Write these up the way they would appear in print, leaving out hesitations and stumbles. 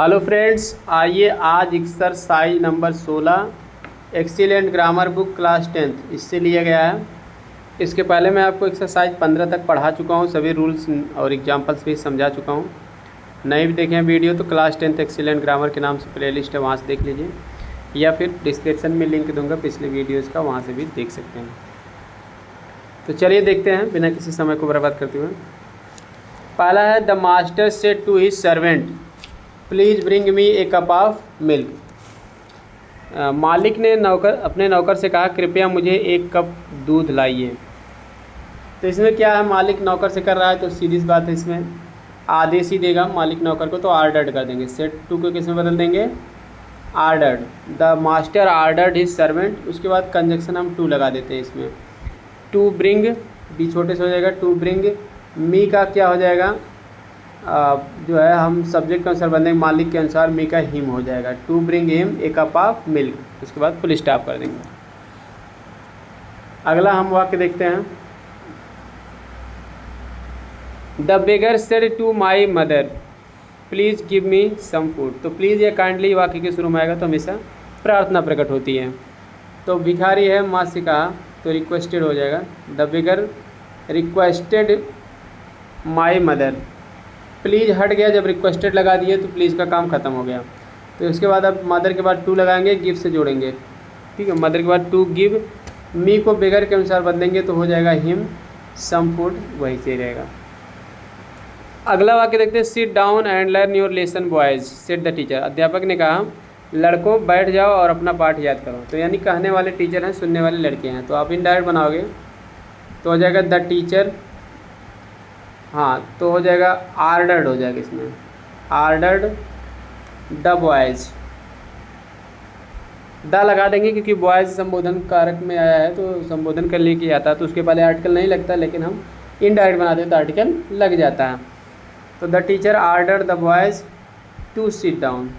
Hello friends, आइए आज exercise number 16 excellent grammar book class 10th इससे लिया गया है। इसके पहले मैं आपको एक्सरसाइज 15 तक पढ़ा चुका हूँ, सभी रूल्स और एग्जांपल्स भी समझा चुका हूँ। नहीं भी देखें वीडियो तो क्लास 10th एक्सीलेंट ग्रामर के नाम से प्लेलिस्ट है, वहाँ से देख लीजिए, या फिर डिस्क्रिप्शन में लिंक दूंगा पिछले वीडियोज़ का, वहाँ से भी देख सकते हैं। तो चलिए देखते हैं बिना किसी समय को बर्बाद करते हुए। पहला है the master said to his servant please bring me a cup of milk. मालिक ने अपने नौकर से कहा कृपया मुझे एक कप दूध लाइए। तो इसमें क्या है, मालिक नौकर से कर रहा है तो सीधी सी बात है, इसमें आदेश ही देगा मालिक नौकर को, तो आर्डर्ड कर देंगे। सेड टू को किस में बदल देंगे, आर्डर्ड। द मास्टर आर्डर्ड हिज सर्वेंट, उसके बाद कंजक्शन हम टू लगा देते हैं इसमें। टू ब्रिंग, डी छोटे से हो जाएगा, टू ब्रिंग मी का क्या हो जाएगा, जो है हम सब्जेक्ट के अनुसार बदलेंगे, मालिक के अनुसार मी का हिम हो जाएगा। To bring him a cup of milk, उसके बाद फुल स्टॉप कर देंगे। अगला हम वाक्य देखते हैं। The beggar said to my mother please give me some food. तो प्लीज़ या काइंडली वाक्य के शुरू में आएगा तो हमेशा प्रार्थना प्रकट होती है। तो भिखारी है, माँ से कहा, तो रिक्वेस्टेड हो जाएगा। The beggar requested my mother, please हट गया, जब रिक्वेस्टेड लगा दिए तो प्लीज़ का काम ख़त्म हो गया। तो इसके बाद अब मदर के बाद टू लगाएंगे, गिव से जोड़ेंगे, ठीक है। मदर के बाद टू गिव, मी को बेगर के अनुसार बदलेंगे तो हो जाएगा हिम सम फूड, वही सही रहेगा। अगला वाक्य देखते हैं। Seat down and learn your lesson boys said the teacher. अध्यापक ने कहा लड़कों बैठ जाओ और अपना पाठ याद करो। तो यानी कहने वाले टीचर हैं, सुनने वाले लड़के हैं, तो आप इनडायरेक्ट बनाओगे तो हो जाएगा द टीचर, हाँ तो हो जाएगा आर्डर्ड हो जाएगा इसमें, आर्डर्ड द बॉयज़। द लगा देंगे क्योंकि बॉयज़ संबोधन कारक में आया है तो संबोधन कर लेके आता है, तो उसके पहले आर्टिकल नहीं लगता, लेकिन हम इनडायरेक्ट बनाते हैं तो आर्टिकल लग जाता है। तो the teacher ordered the boys to sit down,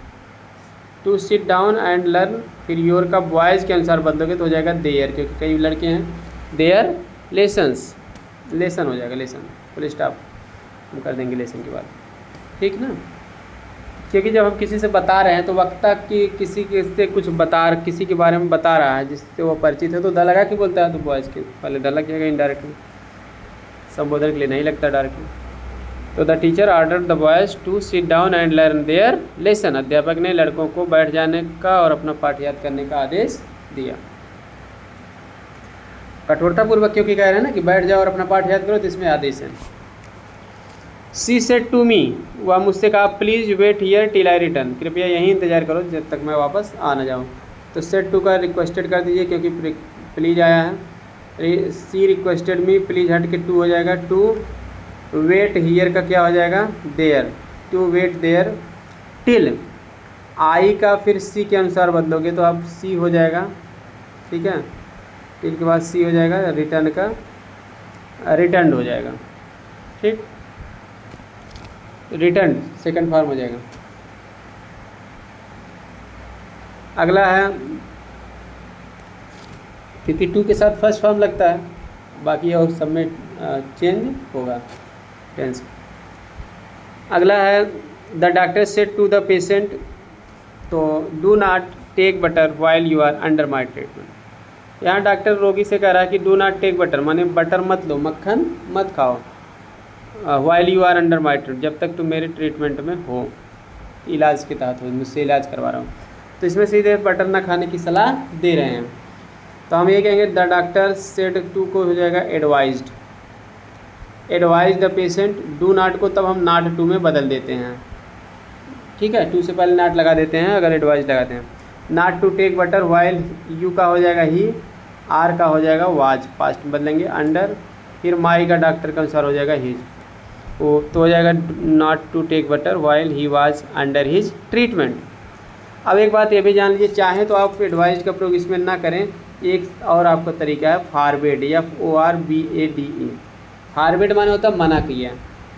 to sit down and learn, फिर योर का बॉयज़ के अनुसार बदलोगे तो हो जाएगा देयर, क्योंकि कई लड़के हैं, देयर लेसन्स, लेसन हो जाएगा, लेसन फुल स्टॉप हम कर देंगे लेसन के बाद, ठीक ना। क्योंकि जब हम किसी से बता रहे हैं तो वक्ता की किसी के से कुछ किसी के बारे में बता रहा है जिससे वो परिचित है, तो द लगा के बोलता है, तो बॉयज़ के पहले द लग जाएगा इनडायरेक्टली, संबोधन के लिए नहीं लगता डायरेक्टली। तो the teacher ordered the boys to sit down and learn their lesson. अध्यापक ने लड़कों को बैठ जाने का और अपना पाठ याद करने का आदेश दिया। कठोरतापूर्वक क्योंकि कह रहे हैं ना कि बैठ जाओ और अपना पाठ याद करो, तो इसमें आदेश है। सी सेड टू मी, वह मुझसे कहा please wait here till I return, कृपया यहीं इंतजार करो जब तक मैं वापस आ ना जाऊँ। तो सेड टू का रिक्वेस्टेड कर दीजिए क्योंकि प्लीज़ आया है। सी रिक्वेस्टेड मी, प्लीज़ हट के टू हो जाएगा, टू वेट हियर का क्या हो जाएगा, there, to wait there till, I का फिर सी के अनुसार बदलोगे तो अब सी हो जाएगा, ठीक है। टिल के बाद सी हो जाएगा, रिटर्न का रिटर्न हो जाएगा, ठीक, रिटर्न सेकंड फॉर्म हो जाएगा। अगला है, क्योंकि टू के साथ फर्स्ट फॉर्म लगता है, बाकी और सब में चेंज होगा टेंस। अगला है the doctor said to the patient, तो do not take butter while you are under my treatment. यहाँ डॉक्टर रोगी से कह रहा है कि डू नॉट टेक बटर, माने बटर मत लो, मक्खन मत खाओ, while you are under my treatment, जब तक तुम मेरे ट्रीटमेंट में हो, इलाज के तहत हो, मुझसे इलाज करवा रहा हूँ। तो इसमें सीधे बटर ना खाने की सलाह दे रहे हैं, तो हम ये कहेंगे द डॉक्टर सेड टू को हो जाएगा advised, advise the patient, do not को तब हम नॉट टू में बदल देते हैं, ठीक है, टू से पहले नॉट लगा देते हैं अगर एडवाइज लगाते हैं। Not to take butter while, you का हो जाएगा ही, आर का हो जाएगा वाज, पास्ट में बदलेंगे, अंडर, फिर माई का डॉक्टर के अनुसार हो जाएगा हिज, वो तो हो जाएगा not to take butter while he was under his treatment. अब एक बात ये भी जान लीजिए, चाहे तो आप एडवाइज का प्रयोग इसमें ना करें, एक और आपका तरीका है फॉरवर्ड, या FORBADE, फॉरवर्ड माने होता है मना किया,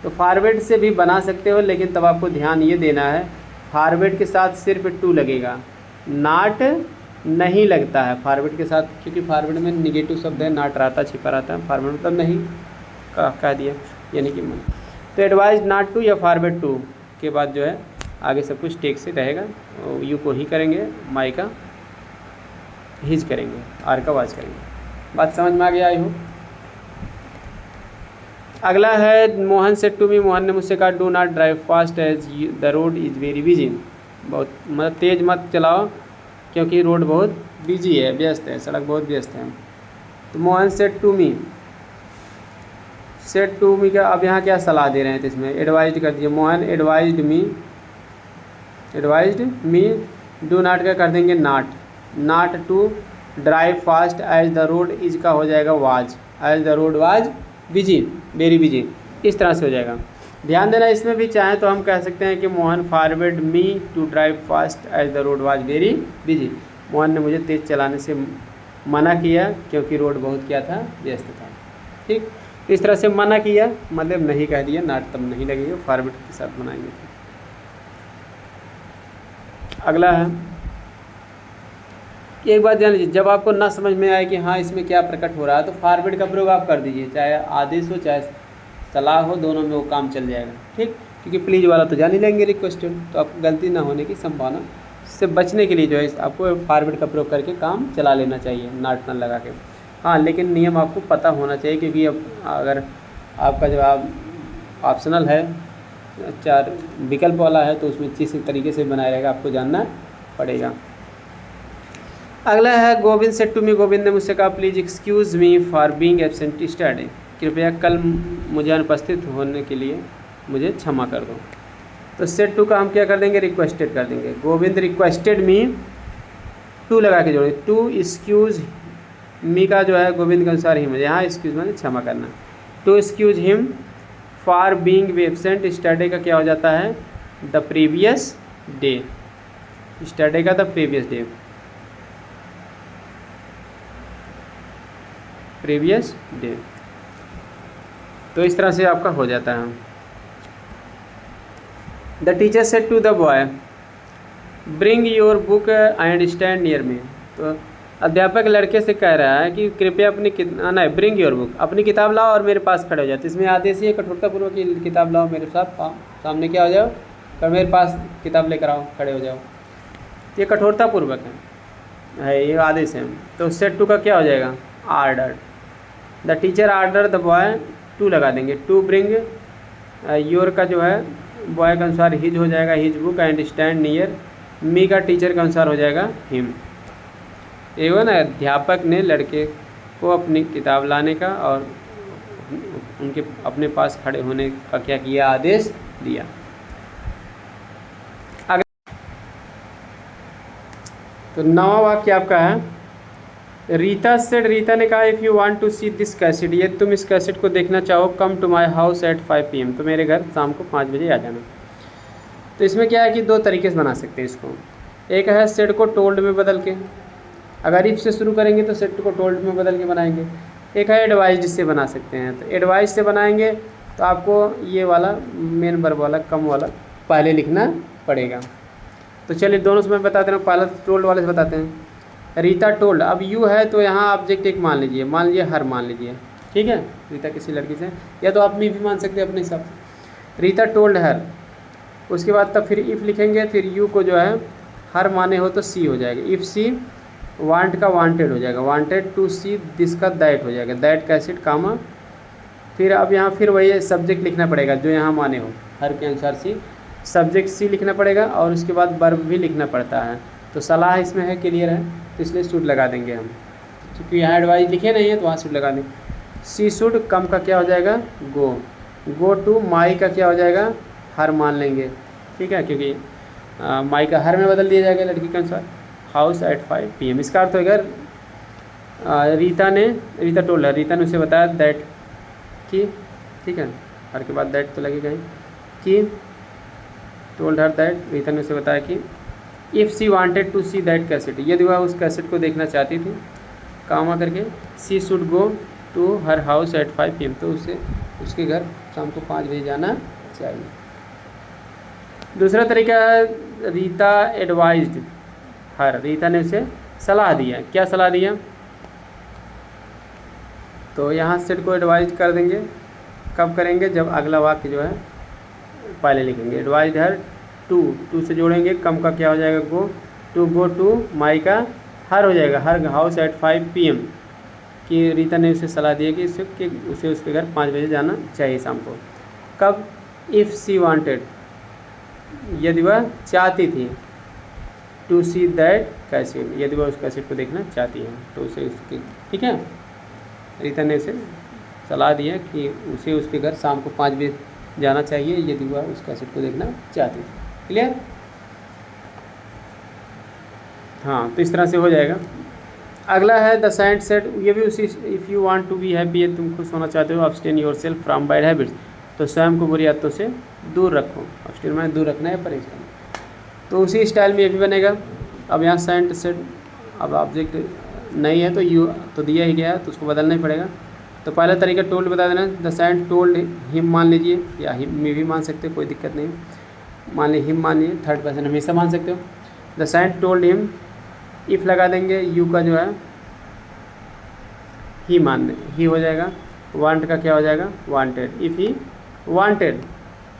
तो फॉरवर्ड से भी बना सकते हो, लेकिन तब आपको ध्यान ये देना है फॉरवर्ड के साथ सिर्फ टू लगेगा, नॉट नहीं लगता है फॉरवर्ड के साथ, क्योंकि फॉरवर्ड में निगेटिव शब्द है, नॉट रहता छिपा रहता है, फॉरवर्ड मतलब नहीं कह दिया, यानी कि मन। तो एडवाइज नॉट टू या फॉरवर्ड टू के बाद जो है आगे सब कुछ टेक से रहेगा, यू को ही करेंगे, माई का हिज करेंगे, आर का वाज करेंगे। बात समझ में आ गया आई हो। अगला है Mohan said to me, Mohan ने मुझसे कहा do not drive fast as the road is very busy, बहुत मतलब तेज़ मत चलाओ क्योंकि रोड बहुत बिजी है, व्यस्त है, सड़क बहुत व्यस्त है। तो Mohan said to me, said to me का अब यहाँ क्या सलाह दे रहे हैं, तो इसमें एडवाइज कर दिए, Mohan advised me do not का कर देंगे not to drive fast as the road is का हो जाएगा was, as the road was busy, very busy, इस तरह से हो जाएगा। ध्यान देना इसमें भी चाहें तो हम कह सकते हैं कि Mohan forward me to drive fast as the road was very busy, Mohan ने मुझे तेज़ चलाने से मना किया क्योंकि रोड बहुत क्या था, व्यस्त था। ठीक, इस तरह से मना किया मतलब नहीं कह दिया, नाट तब नहीं लगेगा, फॉरवर्ड के साथ बनाएंगे। अगला है, एक बात जान लीजिए, जब आपको ना समझ में आए कि हाँ इसमें क्या प्रकट हो रहा है तो फॉरवर्ड का प्रयोग आप कर दीजिए, चाहे आदेश हो चाहे सलाह हो, दोनों में वो काम चल जाएगा। ठीक, क्योंकि प्लीज़ वाला तो जान ही लेंगे रिक्वेस्टेड, तो आपको गलती ना होने की संभावना से बचने के लिए जो है आपको फॉरवर्ड का प्रयोग करके काम चला लेना चाहिए, नाट ना लगा के। हाँ, लेकिन नियम आपको पता होना चाहिए, क्योंकि अब अगर आपका जवाब ऑप्शनल है, 4 विकल्प वाला है, तो उसमें किस तरीके से बनाया रहेगा आपको जानना पड़ेगा। अगला है Govind said to me, Govind ने मुझसे कहा please excuse me for being absent study, कृपया कल मुझे अनुपस्थित होने के लिए मुझे क्षमा कर दो। तो सेड टू का हम क्या कर देंगे, रिक्वेस्टेड कर देंगे। गोविंद रिक्वेस्टेड मी, टू लगा के जोड़े, टू एक्सक्यूज़ मी का जो है गोविंद के अनुसार ही मुझे, यहाँ एक्सक्यूज़ मैंने क्षमा करना, to excuse him for being absent study का क्या हो जाता है, द प्रीवियस डे, स्टडी का the previous day, previous day. तो इस तरह से आपका हो जाता है। The teacher said to the boy bring your book and stand near me, तो अध्यापक लड़के से कह रहा है कि कृपया अपनी नहीं ब्रिंग योर बुक, अपनी किताब लाओ और मेरे पास खड़े हो जाओ। तो इसमें आदेश ही कठोरतापूर्वक की किताब लाओ मेरे साथ सामने क्या हो जाओ, और मेरे पास किताब लेकर आओ, खड़े हो जाओ, ये कठोरतापूर्वक है, ये आदेश है। तो सेड टू का क्या हो जाएगा, order, the teacher order the boy, to लगा देंगे, टू ब्रिंग योर का जो है बॉय के अनुसार हिज हो जाएगा, his book and stand near मी का टीचर के अनुसार हो जाएगा हिम। एवं अध्यापक ने लड़के को अपनी किताब लाने का और उनके अपने पास खड़े होने का क्या किया, आदेश दिया। तो नवा वाक्य आपका है, रीता सेड, रीता ने कहा if you want to see this cassette, ये तुम इस कैसेट को देखना चाहो, come to my house at 5 PM, तो मेरे घर शाम को 5 बजे आ जाना। तो इसमें क्या है कि 2 तरीके से बना सकते हैं इसको, एक है सेड को टोल्ड में बदल के, अगर इफ से शुरू करेंगे तो सेड को टोल्ड में बदल के बनाएंगे, एक है एडवाइज्ड से बना सकते हैं। तो एडवाइज से बनाएंगे तो आपको ये वाला मेन वर्ब वाला कम वाला पहले लिखना पड़ेगा। तो चलिए दोनों से मैं बताते हैं, पहले टोल्ड वाले से बताते हैं। रीता टोल्ड, अब यू है तो यहाँ ऑब्जेक्ट एक मान लीजिए हर मान लीजिए, ठीक है, रीता किसी लड़की से, या तो आप मी भी मान सकते हैं अपने हिसाब से। रीता टोल्ड हर, उसके बाद तब फिर इफ़ लिखेंगे, फिर यू को जो है हर माने हो तो सी हो जाएगा, इफ़ सी वांट का वांटेड हो जाएगा, वांटेड टू सी दिस का दैट हो जाएगा, दैट कैसेट कामा, फिर अब यहाँ फिर वही सब्जेक्ट लिखना पड़ेगा जो यहाँ माने हो, हर के अनुसार सी, सब्जेक्ट सी लिखना पड़ेगा और उसके बाद वर्ब भी लिखना पड़ता है। तो सलाह इसमें है, क्लियर है, तो इसलिए शुड लगा देंगे हम, क्योंकि यहाँ एडवाइस लिखे नहीं है तो वहाँ शुड लगा देंगे। सी शुड कम का क्या हो जाएगा, गो, गो टू माई का क्या हो जाएगा, हर मान लेंगे, ठीक है, क्योंकि माई का हर में बदल दिया जाएगा लड़की के अनुसार, हाउस एट 5 PM। इसका अर्थ होगा रीता टोल्ड, रीता ने उसे बताया दैट कि, ठीक है, हर के बाद दैट तो लगेगा ही, कि टोल्ड हर दैट, रीता ने उसे बताया कि if she wanted to see that cassette, यदि वह उस कैसेट को देखना चाहती थी, कामा करके, she should go to her house at 5 PM, तो उसे उसके घर शाम को 5 बजे जाना चाहिए। दूसरा तरीका है रीता एडवाइज्ड हर, रीता ने उसे सलाह दिया, क्या सलाह दिया, तो यहाँ सेट को एडवाइज कर देंगे, कब करेंगे, जब अगला वाक्य जो है पहले लिखेंगे, एडवाइज्ड हर टू से जोड़ेंगे, कम का क्या हो जाएगा गो, टू गो टू, माई का हर हो जाएगा, हर हाउस एट 5 PM कि रीता ने उसे सलाह दी है कि उसे उसके घर 5 बजे जाना चाहिए शाम को। कब, इफ़ सी वांटेड, यदि वह चाहती थी, टू सी दैट कैसेट, यदि वह उस कैसेट को देखना चाहती है तो उसे उसकी, ठीक है, रीता ने उसे सलाह दी है कि उसे उसके घर शाम को 5 बजे जाना चाहिए यदि वह उस कैसेट को देखना चाहती थी। क्लियर? हाँ, तो इस तरह से हो जाएगा। अगला है द साइंट सेट, ये भी उसी, if you want to be happy, है तुम खुश होना चाहते हो, abstain yourself from bad habits, तो स्वयं को बुरी आदतों से दूर रखो। अब्सटेन में दूर रखना है, परहेज करना। तो उसी स्टाइल में ये भी बनेगा। अब यहाँ साइंट सेट, अब ऑब्जेक्ट नहीं है तो यू तो दिया ही गया है तो उसको बदलना ही पड़ेगा। तो पहला तरीका टोल्ड बता देना, द साइंट टोल्ड हिम मान लीजिए, या हिम में भी मान सकते हो, कोई दिक्कत नहीं। मान लीजिए हिम मान लीजिए, थर्ड पर्सन हमेशा मान सकते हो। The Cyient told him, if लगा देंगे, यू का जो है ही मान दें, ही हो जाएगा। वांट का क्या हो जाएगा, वांटेड, इफ़ ही वांटेड।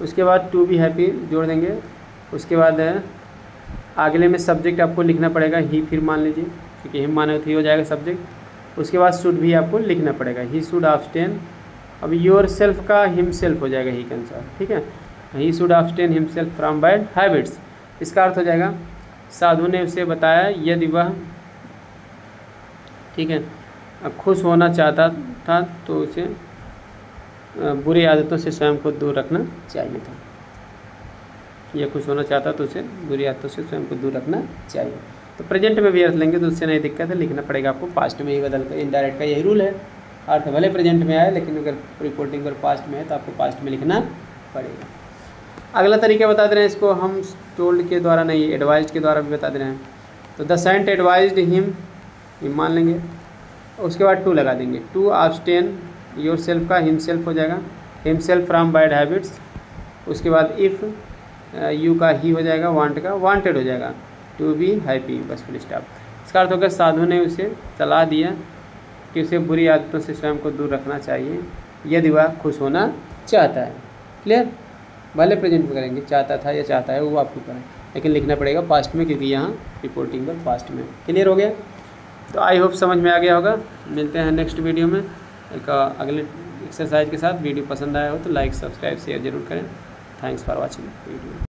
उसके बाद टू बी हैप्पी जोड़ देंगे। उसके बाद अगले में सब्जेक्ट आपको लिखना पड़ेगा, ही फिर मान लीजिए क्योंकि हिम माने तो ही हो जाएगा सब्जेक्ट। उसके बाद शुड भी आपको लिखना पड़ेगा, ही शुड अब्सटेन। अब योर सेल्फ का हिम सेल्फ हो जाएगा ही के अनुसार, ठीक है, he should abstain himself from bad habits. इसका अर्थ हो जाएगा साधु ने उसे बताया यदि वह, ठीक है, खुश होना चाहता था तो उसे बुरी आदतों से स्वयं को दूर रखना चाहिए था। यह खुश होना चाहता तो उसे बुरी आदतों से स्वयं को दूर रखना चाहिए। तो प्रेजेंट में भी अर्थ लेंगे तो उससे नहीं दिक्कत है, लिखना पड़ेगा आपको पास्ट में ही बदल कर। इनडायरेक्ट का यही रूल है, अर्थ भले प्रेजेंट में आए लेकिन अगर रिपोर्टिंग पर पास्ट में है तो आपको पास्ट में लिखना पड़ेगा। अगला तरीका बता दे रहे हैं, इसको हम टोल्ड के द्वारा नहीं, एडवाइज्ड के द्वारा भी बता दे रहे हैं। तो द सेंट एडवाइज्ड हिम मान लेंगे, उसके बाद टू लगा देंगे, टू अब्सटेन योर सेल्फ का हिम सेल्फ हो जाएगा, him self from bad habits. उसके बाद इफ़ यू का ही हो जाएगा, वांट का वांटेड हो जाएगा, टू बी हैप्पी, बस फुल स्टॉप। इसका अर्थ होगा साधु ने उसे सलाह दिया कि उसे बुरी आदतों से स्वयं को दूर रखना चाहिए यदि वह खुश होना चाहता है। क्लियर? भले प्रेजेंट में करेंगे, चाहता था या चाहता है वो आपको करें, लेकिन लिखना पड़ेगा पास्ट में क्योंकि यहाँ रिपोर्टिंग पर पास्ट में। क्लियर हो गया? तो आई होप समझ में आ गया होगा। मिलते हैं नेक्स्ट वीडियो में एक अगले एक्सरसाइज के साथ। वीडियो पसंद आया हो तो लाइक, सब्सक्राइब, शेयर जरूर करें। Thanks for watching video.